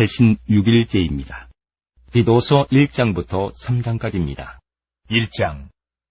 최신 6일째입니다. 디도서 1장부터 3장까지입니다. 1장.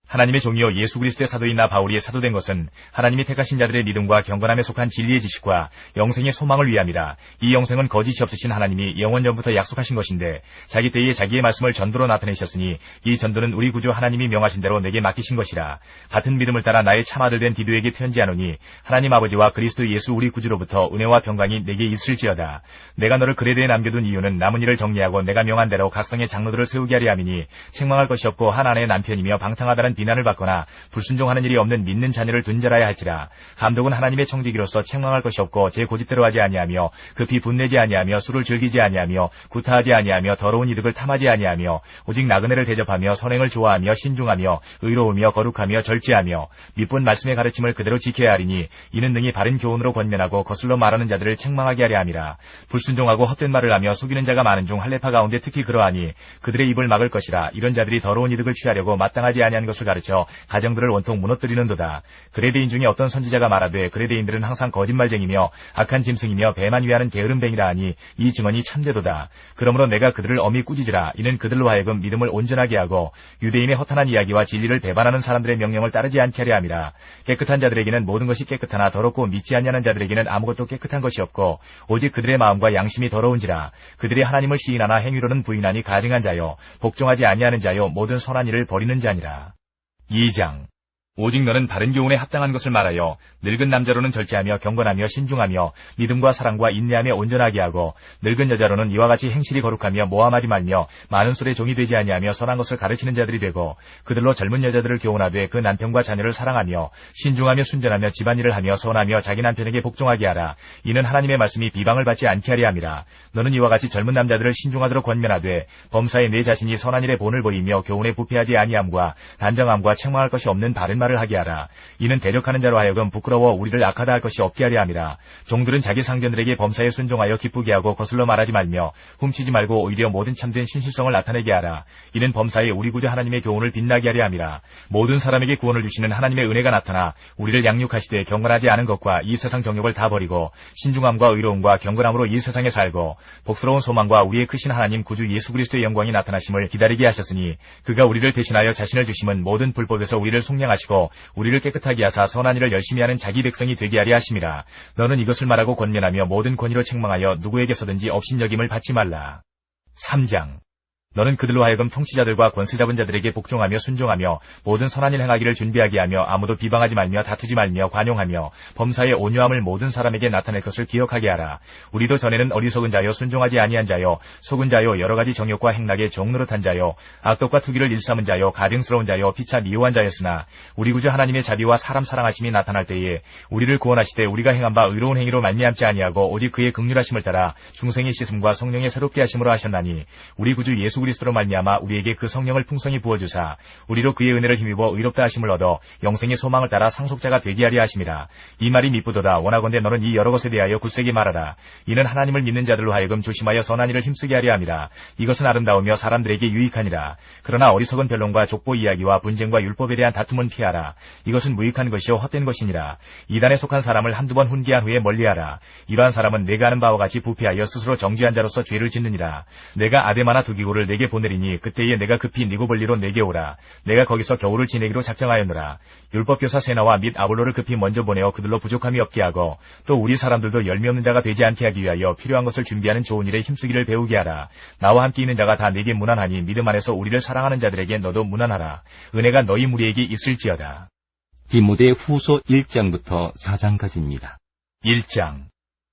하나님의 종이요 예수 그리스도의 사도인 나 바울이 사도된 것은 하나님이 택하신 자들의 믿음과 경건함에 속한 진리의 지식과 영생의 소망을 위함이라. 이 영생은 거짓이 없으신 하나님이 영원 전부터 약속하신 것인데 자기 때에 자기의 말씀을 전도로 나타내셨으니 이 전도는 우리 구주 하나님이 명하신 대로 내게 맡기신 것이라. 같은 믿음을 따라 나의 참아들 된 디도에게 편지하노니 하나님 아버지와 그리스도 예수 우리 구주로부터 은혜와 평강이 내게 있을지어다. 내가 너를 그레데에 남겨둔 이유는 남은 일을 정리하고 내가 명한 대로 각성의 장로들을 세우게 하려 함이니 책망할 것이 없고 한 아내의 남편이며 방탕하다는 비난을 받거나 불순종하는 일이 없는 믿는 자녀를 둔 자라야 할지라. 감독은 하나님의 청지기로서 책망할 것이 없고 제 고집대로 하지 아니하며 급히 분내지 아니하며 술을 즐기지 아니하며 구타하지 아니하며 더러운 이득을 탐하지 아니하며 오직 나그네를 대접하며 선행을 좋아하며 신중하며 의로우며 거룩하며 절제하며 미쁜 말씀의 가르침을 그대로 지켜야 하리니 이는 능히 바른 교훈으로 권면하고 거슬러 말하는 자들을 책망하게 하려 함이라. 불순종하고 헛된 말을 하며 속이는 자가 많은 중 할례파 가운데 특히 그러하니 그들의 입을 막을 것이라. 이런 자들이 더러운 이득을 취하려고 마땅하지 아니한 것을 가르쳐 가정들을 온통 무너뜨리는도다. 그레데인 중에 어떤 선지자가 말하되 그레데인들은 항상 거짓말쟁이며 악한 짐승이며 배만 위하는 게으름뱅이라 하니 이 증언이 참되도다. 그러므로 내가 그들을 엄히 꾸짖으라. 이는 그들로 하여금 믿음을 온전하게 하고 유대인의 허탄한 이야기와 진리를 배반하는 사람들의 명령을 따르지 않게 하려 함이라. 깨끗한 자들에게는 모든 것이 깨끗하나 더럽고 믿지 아니하는 자들에게는 아무것도 깨끗한 것이 없고 오직 그들의 마음과 양심이 더러운지라. 그들이 하나님을 시인하나 행위로는 부인하니 가증한 자요 복종하지 아니하는 자요 모든 선한 일을 버리는 자니라. 2장. 오직 너는 바른 교훈에 합당한 것을 말하여 늙은 남자로는 절제하며 경건하며 신중하며 믿음과 사랑과 인내하며 온전하게 하고 늙은 여자로는 이와 같이 행실이 거룩하며 모함하지 말며 많은 술의 종이 되지 아니하며 선한 것을 가르치는 자들이 되고 그들로 젊은 여자들을 교훈하되 그 남편과 자녀를 사랑하며 신중하며 순전하며 집안일을 하며 선하며 자기 남편에게 복종하게 하라. 이는 하나님의 말씀이 비방을 받지 않게 하려 함이라. 너는 이와 같이 젊은 남자들을 신중하도록 권면하되 범사에 내 자신이 선한 일에 본을 보이며 교훈에 부패하지 아니함과 단정함과 책망할 것이 없는 바른 말을 하게 하라. 이는 대적하는 자로 하여금 부끄러워 우리를 악하다 할 것이 없게 하려 함이라. 종들은 자기 상전들에게 범사에 순종하여 기쁘게 하고 거슬러 말하지 말며 훔치지 말고 오히려 모든 참된 신실성을 나타내게 하라. 이는 범사에 우리 구주 하나님의 교훈을 빛나게 하려 함이라. 모든 사람에게 구원을 주시는 하나님의 은혜가 나타나 우리를 양육하시되 경건하지 않은 것과 이 세상 정욕을 다 버리고 신중함과 의로움과 경건함으로 이 세상에 살고 복스러운 소망과 우리의 크신 하나님 구주 예수 그리스도의 영광이 나타나심을 기다리게 하셨으니 그가 우리를 대신하여 자신을 주심은 모든 불법에서 우리를 속량하시고 우리를 깨끗하게 하사 선한 일을 열심히 하는 자기 백성이 되게 하려 하심이라. 너는 이것을 말하고 권면하며 모든 권위로 책망하여 누구에게서든지 업신여김을 받지 말라. 3장. 너는 그들로 하여금 통치자들과 권세 잡은 자들에게 복종하며 순종하며 모든 선한 일 행하기를 준비하게 하며 아무도 비방하지 말며 다투지 말며 관용하며 범사의 온유함을 모든 사람에게 나타낼 것을 기억하게 하라. 우리도 전에는 어리석은 자요 순종하지 아니한 자요 속은 자요 여러가지 정욕과 행락에 종노릇한 자요 악독과 투기를 일삼은 자요 가증스러운 자요 피차 미워한 자였으나 우리 구주 하나님의 자비와 사람 사랑하심이 나타날 때에 우리를 구원하시되 우리가 행한 바 의로운 행위로 말미암지 아니하고 오직 그의 긍휼하심을 따라 중생의 씻음과 성령의 새롭게 하심으로 하셨나니 우리 구주 예수 그리스도로 말미암아 우리에게 그 성령을 풍성히 부어주사 우리로 그의 은혜를 힘입어 의롭다 하심을 얻어 영생의 소망을 따라 상속자가 되게 하려 하심이라. 이 말이 미쁘도다. 원하건대 너는 이 여러 것에 대하여 굳세게 말하라. 이는 하나님을 믿는 자들로 하여금 조심하여 선한 일을 힘쓰게 하려 함이라. 이것은 아름다우며 사람들에게 유익하니라. 그러나 어리석은 변론과 족보 이야기와 분쟁과 율법에 대한 다툼은 피하라. 이것은 무익한 것이요 헛된 것이니라. 이단에 속한 사람을 한두 번 훈계한 후에 멀리하라. 이러한 사람은 내가 아는 바와 같이 부패하여 스스로 정죄한 자로서 죄를 짓느니라. 내가 아데마나 두기고를 내게 보내리니 그때에 내가 급히 니고볼리로 내게 오라. 내가 거기서 겨울을 지내기로 작정하였노라. 율법교사 세나와 및 아볼로를 급히 먼저 보내어 그들로 부족함이 없게 하고 또 우리 사람들도 열미 없는 자가 되지 않게 하기 위하여 필요한 것을 준비하는 좋은 일에 힘쓰기를 배우게 하라. 나와 함께 있는 자가 다 내게 무난하니 믿음 안에서 우리를 사랑하는 자들에게 너도 무난하라. 은혜가 너희 무리에게 있을지어다. 디모데 후서 1장부터 4장까지입니다. 1장.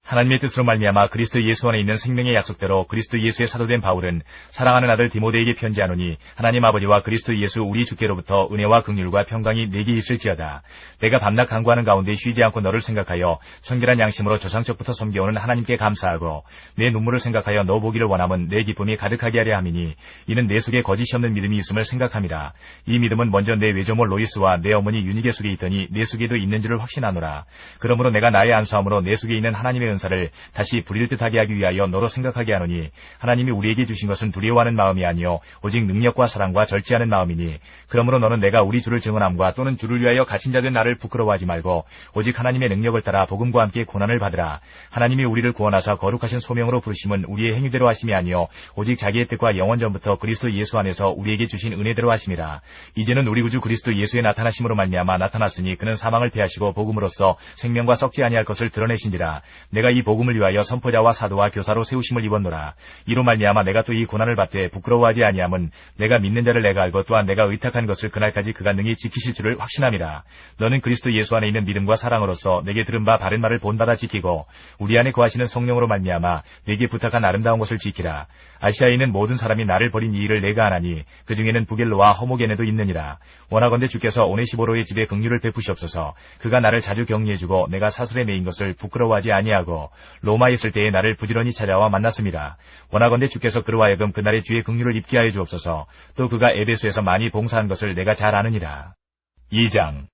하나님의 뜻으로 말미암아 그리스도 예수 안에 있는 생명의 약속대로 그리스도 예수의 사도된 바울은 사랑하는 아들 디모데에게 편지하노니 하나님 아버지와 그리스도 예수 우리 주께로부터 은혜와 긍휼과 평강이 내게 있을지어다. 내가 밤낮 간구하는 가운데 쉬지 않고 너를 생각하여 청결한 양심으로 조상적부터 섬겨오는 하나님께 감사하고 내 눈물을 생각하여 너 보기를 원함은 내 기쁨이 가득하게 하려 함이니 이는 내 속에 거짓이 없는 믿음이 있음을 생각함이라. 이 믿음은 먼저 내 외조모 로이스와 내 어머니 유니게 속에 있더니 내 속에도 있는 줄을 확신하노라. 그러므로 내가 나의 안수함으로 내 속에 있는 하나님의 은사를 다시 부릴 듯하게 하기 위하여 너로 생각하게 하노니 하나님이 우리에게 주신 것은 두려워하는 마음이 아니요 오직 능력과 사랑과 절제하는 마음이니 그러므로 너는 내가 우리 주를 증언함과 또는 주를 위하여 갇힌 자된 나를 부끄러워하지 말고 오직 하나님의 능력을 따라 복음과 함께 고난을 받으라. 하나님이 우리를 구원하사 거룩하신 소명으로 부르심은 우리의 행위대로 하심이 아니요 오직 자기의 뜻과 영원 전부터 그리스도 예수 안에서 우리에게 주신 은혜대로 하심이라. 이제는 우리 구주 그리스도 예수의 나타나심으로 말미암아 나타났으니 그는 사망을 패하시고 복음으로써 생명과 썩지 아니할 것을 드러내신지라. 내가 이 복음을 위하여 선포자와 사도와 교사로 세우심을 입었노라. 이로 말미암아 내가 또 이 고난을 받되 부끄러워하지 아니함은 내가 믿는 자를 내가 알고 또한 내가 의탁한 것을 그날까지 그가 능히 지키실 줄을 확신함이라. 너는 그리스도 예수 안에 있는 믿음과 사랑으로서 내게 들은 바 바른 말을 본받아 지키고 우리 안에 거하시는 성령으로 말미암아 내게 부탁한 아름다운 것을 지키라. 아시아에 있는 모든 사람이 나를 버린 이 일을 내가 아나니 그 중에는 부겔로와 허모게네도 있느니라. 원하건대 주께서 오네시보로의 집에 긍휼을 베푸시옵소서. 그가 나를 자주 격려해주고 내가 사슬에 매인 것을 부끄러워하지 아니하고 로마에 있을 때에 나를 부지런히 찾아와 만났습니다. 원하건대 주께서 그로 하여금 그날의 주의 긍휼을 입게 하여 주옵소서. 또 그가 에베소에서 많이 봉사한 것을 내가 잘 아느니라. 2장.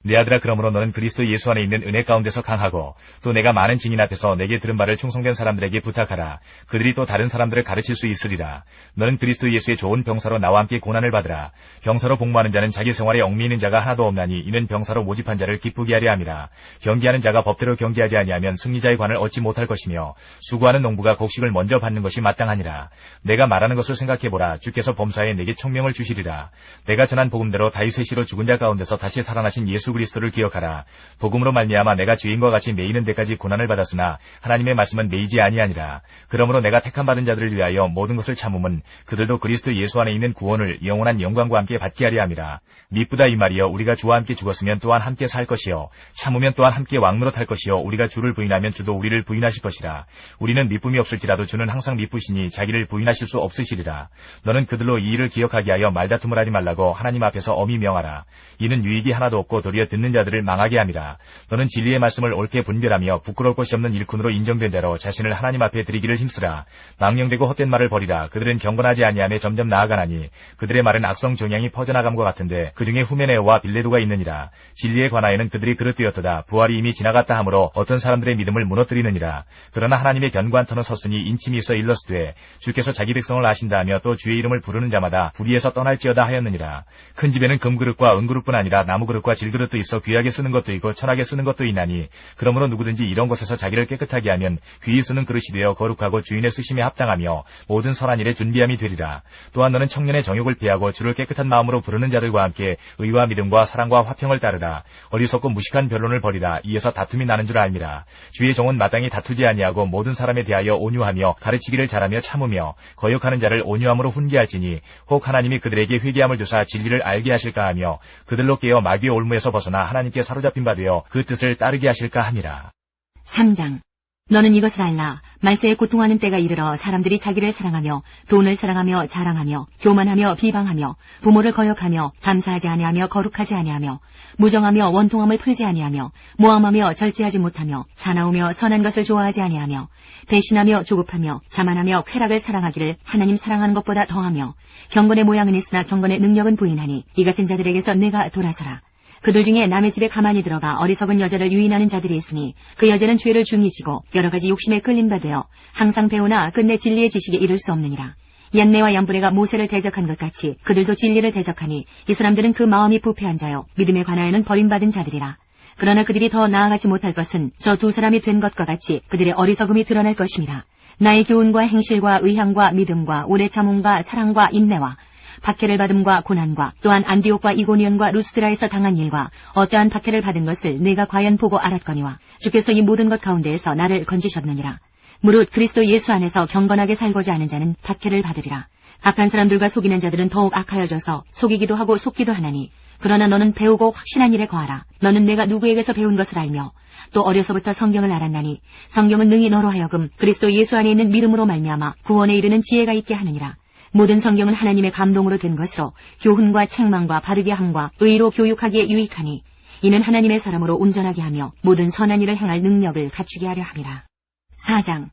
내 아들아, 그러므로 너는 그리스도 예수 안에 있는 은혜 가운데서 강하고 또 내가 많은 증인 앞에서 내게 들은 바를 충성된 사람들에게 부탁하라. 그들이 또 다른 사람들을 가르칠 수 있으리라. 너는 그리스도 예수의 좋은 병사로 나와 함께 고난을 받으라. 병사로 복무하는 자는 자기 생활에 얽매이는 자가 하나도 없나니 이는 병사로 모집한 자를 기쁘게 하려 함이라. 경기하는 자가 법대로 경기하지 아니하면 승리자의 관을 얻지 못할 것이며 수고하는 농부가 곡식을 먼저 받는 것이 마땅하니라. 내가 말하는 것을 생각해보라. 주께서 범사에 내게 총명을 주시리라. 내가 전한 복음대로 다윗의 씨로 죽은 자 가운데서 다시 살아나신 예수 그리스도를 기억하라. 복음으로 말미암아 내가 죄인과 같이 매이는 데까지 고난을 받았으나 하나님의 말씀은 매이지 아니하니라. 그러므로 내가 택함 받은 자들을 위하여 모든 것을 참음은 그들도 그리스도 예수 안에 있는 구원을 영원한 영광과 함께 받게 하려 함이라. 미쁘다 이 말이여. 우리가 주와 함께 죽었으면 또한 함께 살 것이요 참으면 또한 함께 왕노릇 할 것이요 우리가 주를 부인하면 주도 우리를 부인하실 것이라. 우리는 미쁨이 없을지라도 주는 항상 미쁘시니 자기를 부인하실 수 없으시리라. 너는 그들로 이 일을 기억하게 하여 말다툼을 하지 말라고 하나님 앞에서 엄히 명하라. 이는 유익이 하나도 없고 도리어 듣는 자들을 망하게 함이라. 너는 진리의 말씀을 옳게 분별하며 부끄러울 것이 없는 일꾼으로 인정된 자로 자신을 하나님 앞에 드리기를 힘쓰라. 망령되고 헛된 말을 버리라. 그들은 경건하지 아니하며 점점 나아가나니 그들의 말은 악성 정향이 퍼져나감과 같은데 그 중에 후메네오와 빌레도가 있느니라. 진리에 관하여는 그들이 그릇되었도다. 부활이 이미 지나갔다 하므로 어떤 사람들의 믿음을 무너뜨리느니라. 그러나 하나님의 견고한 터는 섰으니 인침이 있어 일러스되 주께서 자기 백성을 아신다 하며 또 주의 이름을 부르는 자마다 불의에서 떠날지어다 하였느니라. 큰 집에는 금그릇과 은그릇뿐 아니라 나무그릇과 질그릇도 있어 귀하게 쓰는 것도 있고 천하게 쓰는 것도 있나니 그러므로 누구든지 이런 것에서 자기를 깨끗하게 하면 귀히 쓰는 그릇이 되어 거룩하고 주인의 쓰심에 합당하며 모든 선한 일에 준비함이 되리라. 또한 너는 청년의 정욕을 피하고 주를 깨끗한 마음으로 부르는 자들과 함께 의와 믿음과 사랑과 화평을 따르라. 어리석고 무식한 변론을 버리라. 이에서 다툼이 나는 줄 알미라. 주의 종은 마땅히 다투지 아니하고 모든 사람에 대하여 온유하며 가르치기를 잘하며 참으며 거역하는 자를 온유함으로 훈계할지니 혹 하나님이 그들에게 회개함을 주사 진리를 알게 하실까 하며 그들로 깨어 마귀의 올무에서 벗어나 하나님께 사로잡힌 바 되어 그 뜻을 따르게 하실까 함이라. 3장. 너는 이것을 알라. 말세에 고통하는 때가 이르러 사람들이 자기를 사랑하며 돈을 사랑하며 자랑하며 교만하며 비방하며 부모를 거역하며 감사하지 아니하며 거룩하지 아니하며 무정하며 원통함을 풀지 아니하며 모함하며 절제하지 못하며 사나우며 선한 것을 좋아하지 아니하며 배신하며 조급하며 자만하며 쾌락을 사랑하기를 하나님 사랑하는 것보다 더하며 경건의 모양은 있으나 경건의 능력은 부인하니 이 같은 자들에게서 내가 돌아서라. 그들 중에 남의 집에 가만히 들어가 어리석은 여자를 유인하는 자들이 있으니 그 여자는 죄를 중히 지고 여러 가지 욕심에 끌린 바 되어 항상 배우나 끝내 진리의 지식에 이를 수 없느니라. 얀네와 얀브레가 모세를 대적한 것 같이 그들도 진리를 대적하니 이 사람들은 그 마음이 부패한 자요 믿음에 관하여는 버림받은 자들이라. 그러나 그들이 더 나아가지 못할 것은 저 두 사람이 된 것과 같이 그들의 어리석음이 드러날 것임이라. 나의 교훈과 행실과 의향과 믿음과 오래 참음과 사랑과 인내와 박해를 받음과 고난과 또한 안디옥과 이고니온과 루스드라에서 당한 일과 어떠한 박해를 받은 것을 내가 과연 보고 알았거니와 주께서 이 모든 것 가운데에서 나를 건지셨느니라. 무릇 그리스도 예수 안에서 경건하게 살고자 하는 자는 박해를 받으리라. 악한 사람들과 속이는 자들은 더욱 악하여져서 속이기도 하고 속기도 하나니 그러나 너는 배우고 확신한 일에 거하라. 너는 내가 누구에게서 배운 것을 알며 또 어려서부터 성경을 알았나니 성경은 능히 너로 하여금 그리스도 예수 안에 있는 믿음으로 말미암아 구원에 이르는 지혜가 있게 하느니라. 모든 성경은 하나님의 감동으로 된 것으로 교훈과 책망과 바르게 함과 의로 교육하기에 유익하니 이는 하나님의 사람으로 온전하게 하며 모든 선한 일을 행할 능력을 갖추게 하려 함이라. 4장.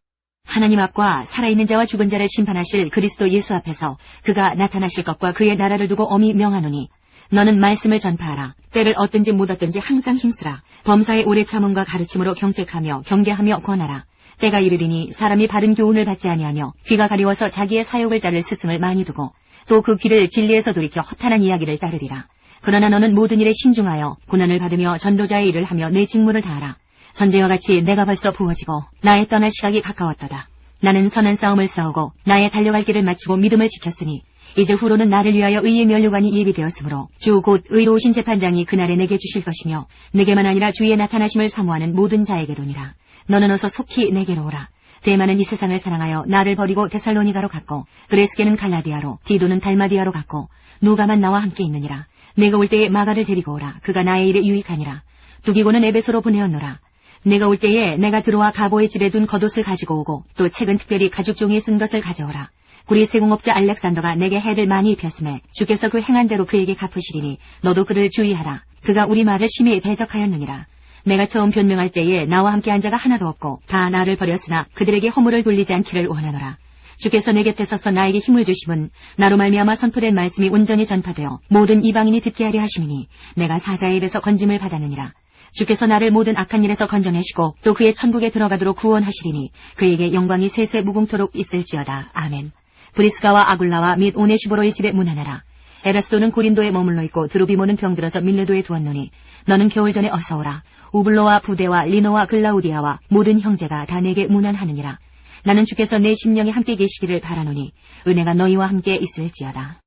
하나님 앞과 살아있는 자와 죽은 자를 심판하실 그리스도 예수 앞에서 그가 나타나실 것과 그의 나라를 두고 엄히 명하노니 너는 말씀을 전파하라. 때를 얻든지 못 얻든지 항상 힘쓰라. 범사의 오래 참음과 가르침으로 경책하며 경계하며 권하라. 때가 이르리니 사람이 바른 교훈을 받지 아니하며 귀가 가리워서 자기의 사욕을 따를 스승을 많이 두고 또 그 귀를 진리에서 돌이켜 허탄한 이야기를 따르리라. 그러나 너는 모든 일에 신중하여 고난을 받으며 전도자의 일을 하며 내 직무를 다하라. 전제와 같이 내가 벌써 부어지고 나의 떠날 시각이 가까웠도다. 나는 선한 싸움을 싸우고 나의 달려갈 길을 마치고 믿음을 지켰으니 이제 후로는 나를 위하여 의의 면류관이 예비되었으므로 주 곧 의로우신 재판장이 그날에 내게 주실 것이며 내게만 아니라 주의 나타나심을 사모하는 모든 자에게도니라. 너는 어서 속히 내게로 오라. 데마는 이 세상을 사랑하여 나를 버리고 데살로니가로 갔고 그레스게는 갈라디아로 디도는 달마디아로 갔고 누가만 나와 함께 있느니라. 내가 올 때에 마가를 데리고 오라. 그가 나의 일에 유익하니라. 두기고는 에베소로 보내었노라. 내가 올 때에 내가 들어와 가보의 집에 둔 겉옷을 가지고 오고 또 책은 특별히 가죽 종이에 쓴 것을 가져오라. 구리 세공업자 알렉산더가 내게 해를 많이 입혔음에 주께서 그 행한 대로 그에게 갚으시리니 너도 그를 주의하라. 그가 우리 말을 심히 대적하였느니라. 내가 처음 변명할 때에 나와 함께 한 자가 하나도 없고 다 나를 버렸으나 그들에게 허물을 돌리지 않기를 원하노라. 주께서 내 곁에 서서 나에게 힘을 주심은 나로 말미암아 선포된 말씀이 온전히 전파되어 모든 이방인이 듣게 하려 하심이니 내가 사자의 입에서 건짐을 받았느니라. 주께서 나를 모든 악한 일에서 건져내시고 또 그의 천국에 들어가도록 구원하시리니 그에게 영광이 세세 무궁토록 있을지어다. 아멘. 브리스가와 아굴라와 및 오네시보로의 집에 문안하라. 에라스도는 고린도에 머물러 있고 드로비모는 병들어서 밀레도에 두었노니 너는 겨울 전에 어서 오라. 우블로와 부데와 리노와 글라우디아와 모든 형제가 다 내게 문안하느니라. 나는 주께서 내 심령에 함께 계시기를 바라노니 은혜가 너희와 함께 있을지어다.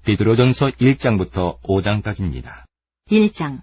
베드로전서 1장부터 5장까지입니다. 1장.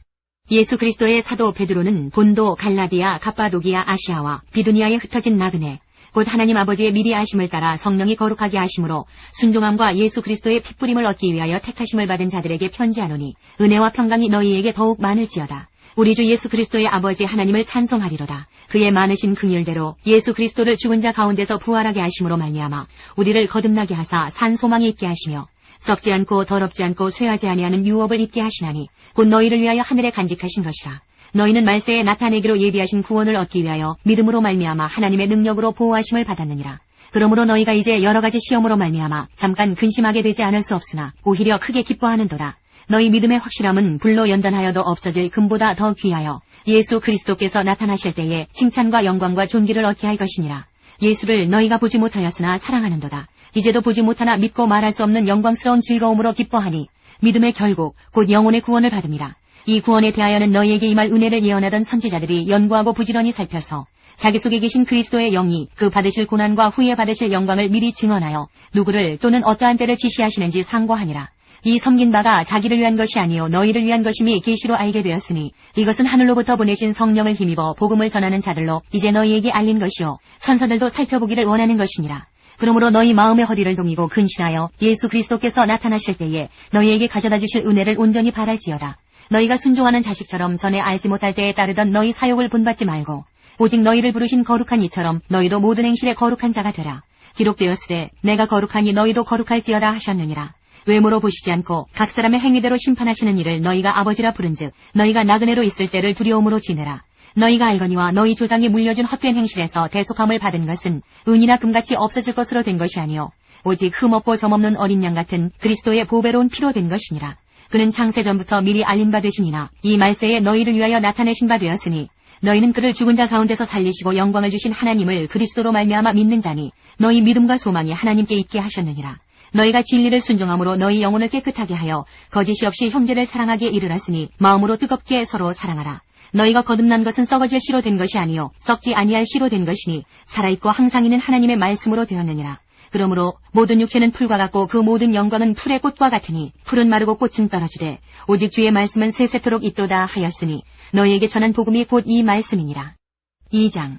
예수 그리스도의 사도 베드로는 본도, 갈라디아, 갑바도기아, 아시아와 비두니아에 흩어진 나그네 곧 하나님 아버지의 미리 아심을 따라 성령이 거룩하게 하심으로 순종함과 예수 그리스도의 핏부림을 얻기 위하여 택하심을 받은 자들에게 편지하노니 은혜와 평강이 너희에게 더욱 많을지어다. 우리 주 예수 그리스도의 아버지 하나님을 찬송하리로다. 그의 많으신 긍휼대로 예수 그리스도를 죽은 자 가운데서 부활하게 하심으로 말미암아 우리를 거듭나게 하사 산 소망이 있게 하시며 썩지 않고 더럽지 않고 쇠하지 아니하는 유업을 입게 하시나니 곧 너희를 위하여 하늘에 간직하신 것이라. 너희는 말세에 나타내기로 예비하신 구원을 얻기 위하여 믿음으로 말미암아 하나님의 능력으로 보호하심을 받았느니라. 그러므로 너희가 이제 여러 가지 시험으로 말미암아 잠깐 근심하게 되지 않을 수 없으나 오히려 크게 기뻐하는도다. 너희 믿음의 확실함은 불로 연단하여도 없어질 금보다 더 귀하여 예수 그리스도께서 나타나실 때에 칭찬과 영광과 존귀를 얻게 할 것이니라. 예수를 너희가 보지 못하였으나 사랑하는도다. 이제도 보지 못하나 믿고 말할 수 없는 영광스러운 즐거움으로 기뻐하니 믿음의 결국 곧 영혼의 구원을 받음이라. 이 구원에 대하여는 너희에게 임할 은혜를 예언하던 선지자들이 연구하고 부지런히 살펴서 자기 속에 계신 그리스도의 영이 그 받으실 고난과 후에 받으실 영광을 미리 증언하여 누구를 또는 어떠한 때를 지시하시는지 상고하니라. 이 섬긴 바가 자기를 위한 것이 아니요 너희를 위한 것임이 계시로 알게 되었으니 이것은 하늘로부터 보내신 성령을 힘입어 복음을 전하는 자들로 이제 너희에게 알린 것이요 천사들도 살펴보기를 원하는 것이니라. 그러므로 너희 마음의 허리를 동이고 근신하여 예수 그리스도께서 나타나실 때에 너희에게 가져다 주실 은혜를 온전히 바랄지어다. 너희가 순종하는 자식처럼 전에 알지 못할 때에 따르던 너희 사욕을 본받지 말고 오직 너희를 부르신 거룩한 이처럼 너희도 모든 행실에 거룩한 자가 되라. 기록되었으되 내가 거룩하니 너희도 거룩할지어다 하셨느니라. 외모로 보시지 않고 각 사람의 행위대로 심판하시는 이를 너희가 아버지라 부른즉 너희가 나그네로 있을 때를 두려움으로 지내라. 너희가 알거니와 너희 조상이 물려준 헛된 행실에서 대속함을 받은 것은 은이나 금같이 없어질 것으로 된 것이 아니요 오직 흠없고 점없는 어린 양 같은 그리스도의 보배로운 피로 된 것이니라. 그는 창세전부터 미리 알린 바 되시니나 이 말세에 너희를 위하여 나타내신 바 되었으니 너희는 그를 죽은 자 가운데서 살리시고 영광을 주신 하나님을 그리스도로 말미암아 믿는 자니 너희 믿음과 소망이 하나님께 있게 하셨느니라. 너희가 진리를 순종함으로 너희 영혼을 깨끗하게 하여 거짓이 없이 형제를 사랑하게 이르렀으니 마음으로 뜨겁게 서로 사랑하라. 너희가 거듭난 것은 썩어질 씨로 된 것이 아니요 썩지 아니할 씨로 된 것이니 살아있고 항상 있는 하나님의 말씀으로 되었느니라. 그러므로 모든 육체는 풀과 같고 그 모든 영광은 풀의 꽃과 같으니 풀은 마르고 꽃은 떨어지되 오직 주의 말씀은 세세토록 있도다 하였으니 너희에게 전한 복음이 곧 이 말씀이니라. 2장.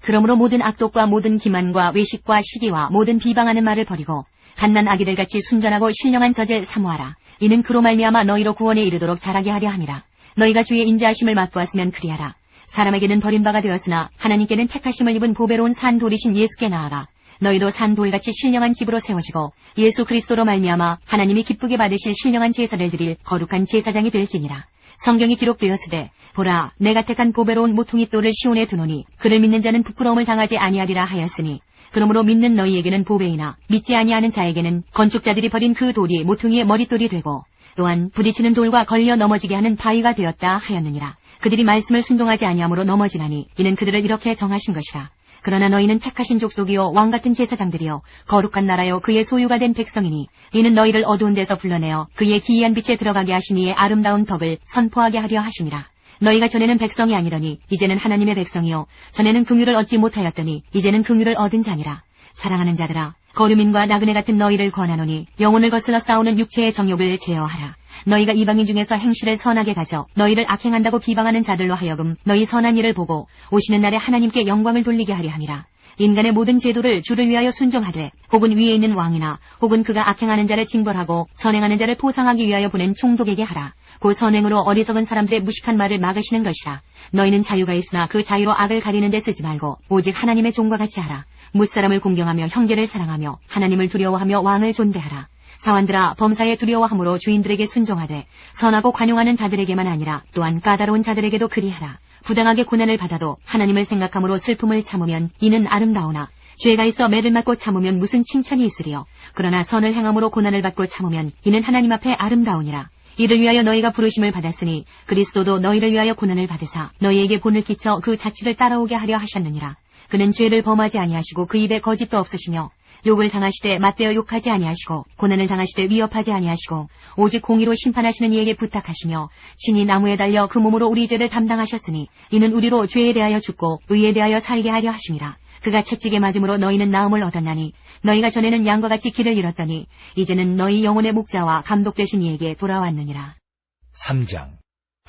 그러므로 모든 악독과 모든 기만과 외식과 시기와 모든 비방하는 말을 버리고 갓난 아기들같이 순전하고 신령한 젖을 사모하라. 이는 그로 말미암아 너희로 구원에 이르도록 자라게 하려 함이라. 너희가 주의 인자하심을 맛보았으면 그리하라. 사람에게는 버림바가 되었으나 하나님께는 택하심을 입은 보배로운 산 돌이신 예수께 나아가 너희도 산 돌같이 신령한 집으로 세워지고 예수 그리스도로 말미암아 하나님이 기쁘게 받으실 신령한 제사를 드릴 거룩한 제사장이 될지니라. 성경이 기록되었으되 보라 내가 택한 보배로운 모퉁이 돌을 시온에 두노니 그를 믿는 자는 부끄러움을 당하지 아니하리라 하였으니 그러므로 믿는 너희에게는 보배이나 믿지 아니하는 자에게는 건축자들이 버린 그 돌이 모퉁이의 머릿돌이 되고 또한 부딪히는 돌과 걸려 넘어지게 하는 바위가 되었다 하였느니라. 그들이 말씀을 순종하지 아니하므로 넘어지나니 이는 그들을 이렇게 정하신 것이라. 그러나 너희는 택하신 족속이요 왕같은 제사장들이요 거룩한 나라요 그의 소유가 된 백성이니 이는 너희를 어두운 데서 불러내어 그의 기이한 빛에 들어가게 하신 이의 아름다운 덕을 선포하게 하려 하심이라. 너희가 전에는 백성이 아니더니 이제는 하나님의 백성이요 전에는 긍휼을 얻지 못하였더니 이제는 긍휼을 얻은 자니라. 사랑하는 자들아, 거류민과 나그네 같은 너희를 권하노니 영혼을 거슬러 싸우는 육체의 정욕을 제어하라. 너희가 이방인 중에서 행실을 선하게 가져 너희를 악행한다고 비방하는 자들로 하여금 너희 선한 일을 보고 오시는 날에 하나님께 영광을 돌리게 하려 함이라. 인간의 모든 제도를 주를 위하여 순종하되 혹은 위에 있는 왕이나 혹은 그가 악행하는 자를 징벌하고 선행하는 자를 보상하기 위하여 보낸 총독에게 하라. 그 선행으로 어리석은 사람들의 무식한 말을 막으시는 것이라. 너희는 자유가 있으나 그 자유로 악을 가리는 데 쓰지 말고 오직 하나님의 종과 같이 하라. 무사람을 공경하며 형제를 사랑하며 하나님을 두려워하며 왕을 존대하라. 사환들아, 범사에 두려워함으로 주인들에게 순종하되 선하고 관용하는 자들에게만 아니라 또한 까다로운 자들에게도 그리하라. 부당하게 고난을 받아도 하나님을 생각함으로 슬픔을 참으면 이는 아름다우나 죄가 있어 매를 맞고 참으면 무슨 칭찬이 있으리요. 그러나 선을 행함으로 고난을 받고 참으면 이는 하나님 앞에 아름다우니라. 이를 위하여 너희가 부르심을 받았으니 그리스도도 너희를 위하여 고난을 받으사 너희에게 본을 끼쳐 그 자취를 따라오게 하려 하셨느니라. 그는 죄를 범하지 아니하시고 그 입에 거짓도 없으시며 욕을 당하시되 맞대어 욕하지 아니하시고 고난을 당하시되 위협하지 아니하시고 오직 공의로 심판하시는 이에게 부탁하시며 친히 나무에 달려 그 몸으로 우리 죄를 담당하셨으니 이는 우리로 죄에 대하여 죽고 의에 대하여 살게 하려 하심이라. 그가 채찍에 맞음으로 너희는 나음을 얻었나니 너희가 전에는 양과 같이 길을 잃었더니 이제는 너희 영혼의 목자와 감독 되신 이에게 돌아왔느니라. 3장.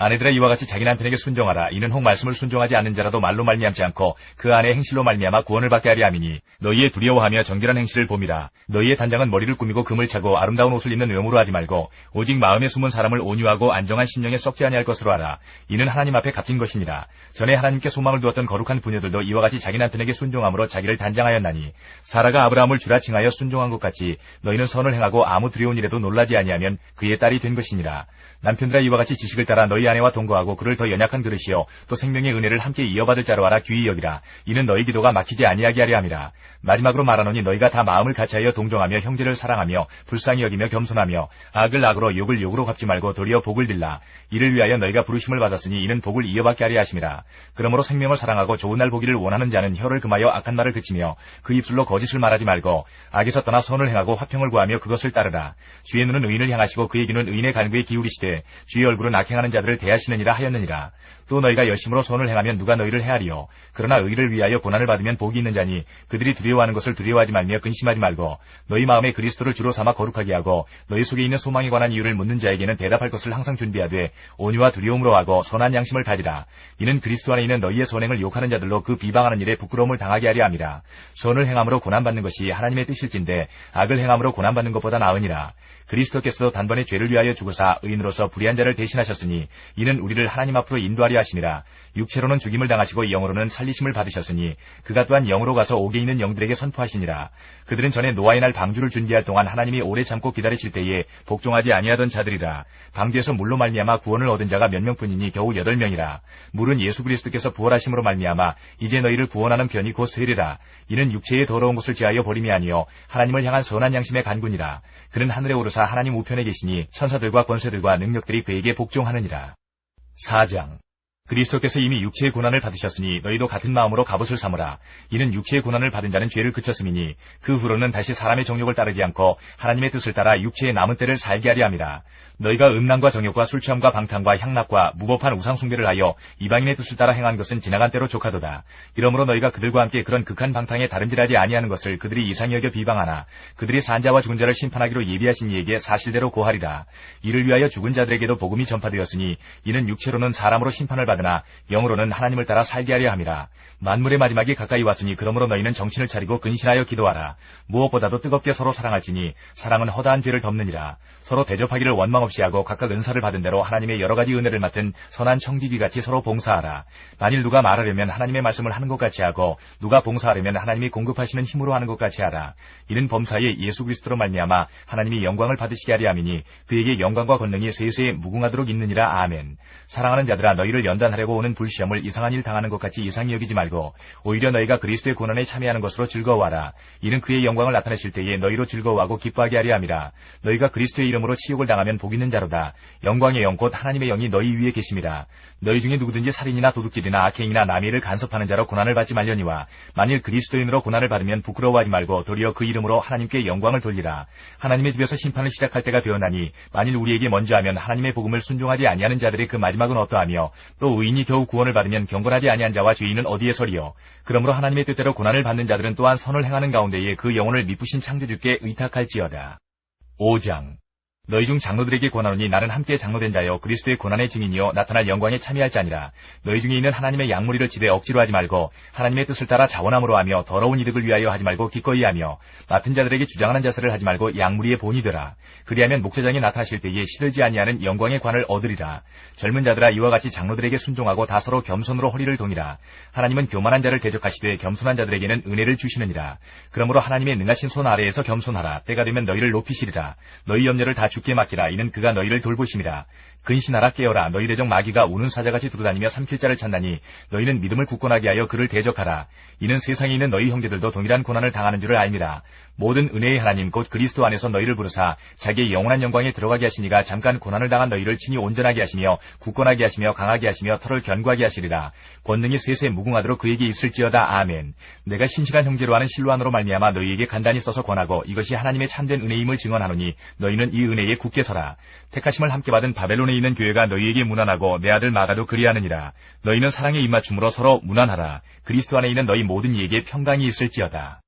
아내들아 이와 같이 자기 남편에게 순종하라. 이는 혹 말씀을 순종하지 않는 자라도 말로 말미암지 않고 그 안에 행실로 말미암아 구원을 받게 하려 함이니 너희의 두려워하며 정결한 행실을 봄이라. 너희의 단장은 머리를 꾸미고 금을 차고 아름다운 옷을 입는 외모로 하지 말고 오직 마음에 숨은 사람을 온유하고 안정한 심령에 썩지 아니할 것으로 하라. 이는 하나님 앞에 값진 것이니라. 전에 하나님께 소망을 두었던 거룩한 부녀들도 이와 같이 자기 남편에게 순종함으로 자기를 단장하였나니 사라가 아브라함을 주라 칭하여 순종한 것 같이 너희는 선을 행하고 아무 두려운 일에도 놀라지 아니하면 그의 딸이 된 것이니라. 남편들아 이와 같이 지식을 따라 너희 아내와 동거하고 그를 더 연약한 그릇이요 또 생명의 은혜를 함께 이어받을 자로 하라. 귀히 여기라. 이는 너희 기도가 막히지 아니하게 하려 함이라. 마지막으로 말하노니 너희가 다 마음을 같이하여 동정하며 형제를 사랑하며 불쌍히 여기며 겸손하며 악을 악으로 욕을 욕으로 갚지 말고 도리어 복을 빌라. 이를 위하여 너희가 부르심을 받았으니 이는 복을 이어받게 하려 하심이라. 그러므로 생명을 사랑하고 좋은 날 보기를 원하는 자는 혀를 금하여 악한 말을 그치며 그 입술로 거짓을 말하지 말고 악에서 떠나 선을 행하고 화평을 구하며 그것을 따르라. 주의 눈은 의인을 향하시고 그의 귀는 의인의 간구에 기울이시되 주의 얼굴은 악행하는 자들을 대하시느니라 하였느니라. 또 너희가 열심으로 선을 행하면 누가 너희를 헤아리요. 그러나 의를 위하여 고난을 받으면 복이 있는 자니 그들이 두려워하는 것을 두려워하지 말며 근심하지 말고 너희 마음에 그리스도를 주로 삼아 거룩하게 하고 너희 속에 있는 소망에 관한 이유를 묻는 자에게는 대답할 것을 항상 준비하되 온유와 두려움으로 하고 선한 양심을 가지라. 이는 그리스도 안에 있는 너희의 선행을 욕하는 자들로 그 비방하는 일에 부끄러움을 당하게 하려 함이라. 선을 행함으로 고난받는 것이 하나님의 뜻일진데 악을 행함으로 고난받는 것보다 나으니라. 그리스도께서도 단번에 죄를 위하여 죽으사 의인으로서 불의한 자를 대신하셨으니 이는 우리를 하나님 앞으로 인도하려 하심이라. 육체로는 죽임을 당하시고 영으로는 살리심을 받으셨으니 그가 또한 영으로 가서 옥에 있는 영들에게 선포하시니라. 그들은 전에 노아의 날 방주를 준비할 동안 하나님이 오래 참고 기다리실 때에 복종하지 아니하던 자들이라. 방주에서 물로 말미암아 구원을 얻은 자가 몇 명뿐이니 겨우 8명이라. 물은 예수 그리스도께서 부활하심으로 말미암아 이제 너희를 구원하는 편이 곧 세례라. 이는 육체의 더러운 것을 제하여 버림이 아니요 하나님을 향한 선한 양심의 간구니라. 그는 하늘에 오르사 하나님 우편에 계시니 천사들과 권세들과 능력들이 그에게 복종하느니라. 4장. 그리스도께서 이미 육체의 고난을 받으셨으니 너희도 같은 마음으로 갑옷을 삼으라. 이는 육체의 고난을 받은 자는 죄를 그쳤음이니 그 후로는 다시 사람의 정욕을 따르지 않고 하나님의 뜻을 따라 육체의 남은 때를 살게 하려 함이라. 너희가 음란과 정욕과 술취함과 방탕과 향락과 무법한 우상숭배를 하여 이방인의 뜻을 따라 행한 것은 지나간 때로 족하도다. 이러므로 너희가 그들과 함께 그런 극한 방탕에 다름질하지 아니하는 것을 그들이 이상히 여겨 비방하나 그들이 산 자와 죽은 자를 심판하기로 예비하신 이에게 사실대로 고하리라. 이를 위하여 죽은 자들에게도 복음이 전파되었으니 이는 육체로는 사람으로 심판을 받으나 영으로는 하나님을 따라 살게 하려 함이라. 만물의 마지막이 가까이 왔으니 그러므로 너희는 정신을 차리고 근신하여 기도하라. 무엇보다도 뜨겁게 서로 사랑할지니 사랑은 허다한 죄를 덮느니라. 서로 대접하기를 원망 없이 하고 각각 은사를 받은 대로 하나님의 여러 가지 은혜를 맡은 선한 청지기같이 서로 봉사하라. 만일 누가 말하려면 하나님의 말씀을 하는 것 같이 하고 누가 봉사하려면 하나님이 공급하시는 힘으로 하는 것 같이 하라. 이는 범사에 예수 그리스도로 말미암아 하나님이 영광을 받으시게 하려 함이니 그에게 영광과 권능이 세세에 무궁하도록 있느니라. 아멘. 사랑하는 자들아 너희를 연단하여 교란하려고 오는 불시험을 이상한 일 당하는 것 같이 이상히 여기지 말고 오히려 너희가 그리스도의 고난에 참여하는 것으로 즐거워하라. 이는 그의 영광을 나타내실 때에 너희로 즐거워하고 기뻐하게 하려 함이라. 너희가 그리스도의 이름으로 치욕을 당하면 복 있는 자로다. 영광의 영 곧 하나님의 영이 너희 위에 계심이라. 너희 중에 누구든지 살인이나 도둑질이나 악행이나 남의를 간섭하는 자로 고난을 받지 말려니와 만일 그리스도인으로 고난을 받으면 부끄러워하지 말고 도리어 그 이름으로 하나님께 영광을 돌리라. 하나님의 집에서 심판을 시작할 때가 되었나니 만일 우리에게 먼저 하면 하나님의 복음을 순종하지 아니하는 자들의 그 마지막은 어떠하며 또 의인이 겨우 구원을 받으면 경건하지 아니한 자와 죄인은 어디에 서리요. 그러므로 하나님의 뜻대로 고난을 받는 자들은 또한 선을 행하는 가운데에 그 영혼을 미쁘신 창조주께 의탁할지어다. 5장. 너희 중 장로들에게 권하노니 나는 함께 장로된 자여 그리스도의 고난의 증인이요 나타날 영광에 참여할 자니라. 너희 중에 있는 하나님의 양무리를 지되 억지로 하지 말고 하나님의 뜻을 따라 자원함으로 하며 더러운 이득을 위하여 하지 말고 기꺼이 하며 맡은 자들에게 주장하는 자세를 하지 말고 양무리의 본이 되라. 그리하면 목자장이 나타나실 때에 시들지 아니하는 영광의 관을 얻으리라. 젊은 자들아 이와 같이 장로들에게 순종하고 다 서로 겸손으로 허리를 동이라. 하나님은 교만한 자를 대적하시되 겸손한 자들에게는 은혜를 주시느니라. 그러므로 하나님의 능하신 손 아래에서 겸손하라. 때가 되면 너희를 높이시리라. 너희 염려를 다 주께 맡기라. 이는 그가 너희를 돌보심이라. 근신하라 깨어라. 너희 대적 마귀가 우는 사자같이 두루다니며 삼킬 자를 찾나니 너희는 믿음을 굳건하게 하여 그를 대적하라. 이는 세상에 있는 너희 형제들도 동일한 고난을 당하는 줄을 알미라. 모든 은혜의 하나님 곧 그리스도 안에서 너희를 부르사 자기의 영원한 영광에 들어가게 하시니가 잠깐 고난을 당한 너희를 친히 온전하게 하시며 굳건하게 하시며 강하게 하시며 털을 견고하게 하시리라. 권능이 셋에 무궁하도록 그에게 있을지어다. 아멘. 내가 신실한 형제로 하는 실로안으로 말미암아 너희에게 간단히 써서 권하고 이것이 하나님의 참된 은혜임을 증언하노니 너희는 이 은혜에 굳게 서라. 택하심을 함께 받은 바벨론에 있는 교회가 너희에게 문안하고 내 아들 마가도 그리하느니라. 너희는 사랑의 입맞춤으로 서로 문안하라. 그리스도 안에 있는 너희 모든 이에게 평강이 있을지어다.